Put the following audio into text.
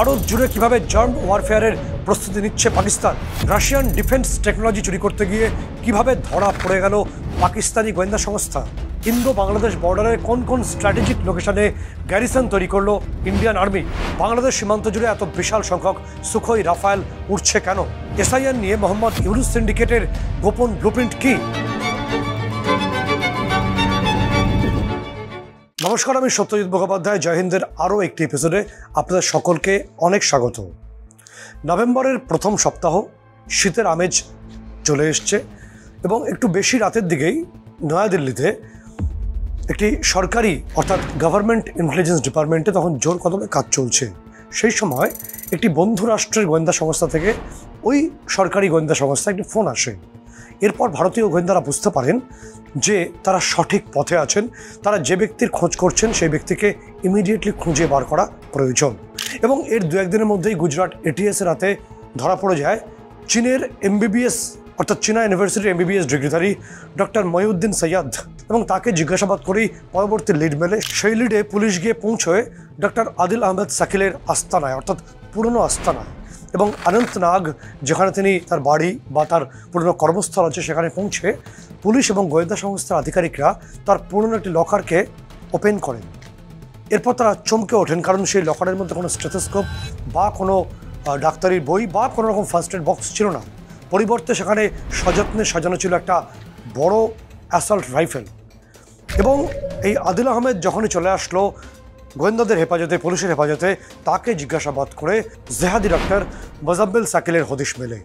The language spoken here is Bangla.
ভারত জুড়ে কিভাবে জার্ম ওয়ারফেয়ারের প্রস্তুতি নিচ্ছে পাকিস্তান, রাশিয়ান ডিফেন্স টেকনোলজি চুরি করতে গিয়ে কিভাবে ধরা পড়ে গেল পাকিস্তানি গোয়েন্দা সংস্থা, ইন্দো বাংলাদেশ বর্ডারের কোন কোন স্ট্র্যাটেজিক লোকেশনে গ্যারিসন তৈরি করলো ইন্ডিয়ান আর্মি, বাংলাদেশ সীমান্ত জুড়ে এত বিশাল সংখ্যক সুখোই রাফায়েল উঠছে কেন, এসআইআর নিয়ে মোহাম্মদ ইউনুস সিন্ডিকেটের গোপন ব্লুপ্রিন্ট কি। নমস্কার, আমি সত্যজিৎ মুখোপাধ্যায়। জয় হিন্দের আরও একটি এপিসোডে আপনাদের সকলকে অনেক স্বাগত। নভেম্বরের প্রথম সপ্তাহ, শীতের আমেজ চলে এসছে এবং একটু বেশি রাতের দিকেই নয়াদিল্লিতে একটি সরকারি অর্থাৎ গভর্নমেন্ট ইন্টেলিজেন্স ডিপার্টমেন্টে তখন জোর কদমে কাজ চলছে। সেই সময় একটি বন্ধু রাষ্ট্রের গোয়েন্দা সংস্থা থেকে ওই সরকারি গোয়েন্দা সংস্থা একটি ফোন আসে। এরপর ভারতীয় গোয়েন্দারা বুঝতে পারেন যে তারা সঠিক পথে আছেন, তারা যে ব্যক্তির খোঁজ করছেন সেই ব্যক্তিকে ইমিডিয়েটলি খুঁজে বার করা প্রয়োজন। এবং এর দু একদিনের মধ্যেই গুজরাট এটিএসের হাতে ধরা পড়ে যায় চীনের এমবিবিএস অর্থাৎ চীনা ইউনিভার্সিটির এমবিবিএস ডিগ্রিধারী ডক্টর মহিউদ্দিন সৈয়দ, এবং তাকে জিজ্ঞাসাবাদ করেই পরবর্তী লিড মেলে। সেই লিডে পুলিশ গিয়ে পৌঁছয় ডক্টর আদিল আহমেদ শাকিলের আস্তানায় অর্থাৎ পুরনো আস্তানায়, এবং অনন্তনাগ যেখানে তিনি তার বাড়ি বা তার পুরনো কর্মস্থল আছে সেখানে পৌঁছে পুলিশ এবং গোয়েন্দা সংস্থার আধিকারিকরা তার পুরনো একটি লকারকে ওপেন করেন। এরপর তারা চমকে ওঠেন, কারণ সেই লকারের মধ্যে কোনো স্টেথোস্কোপ বা কোনো ডাক্তারির বই বা কোনো রকম ফার্স্ট এড বক্স ছিল না। পরিবর্তে সেখানে সযত্নে সাজানো ছিল একটা বড় অ্যাসল্ট রাইফেল। এবং এই আদিল আহমেদ যখনই চলে আসলো গোয়েন্দাদের হেফাজতে, পুলিশের হেফাজতে, তাকে জিজ্ঞাসাবাদ করে জেহাদি ডক্টর মোজাম্মেল শাকিলের হদিশ মেলে।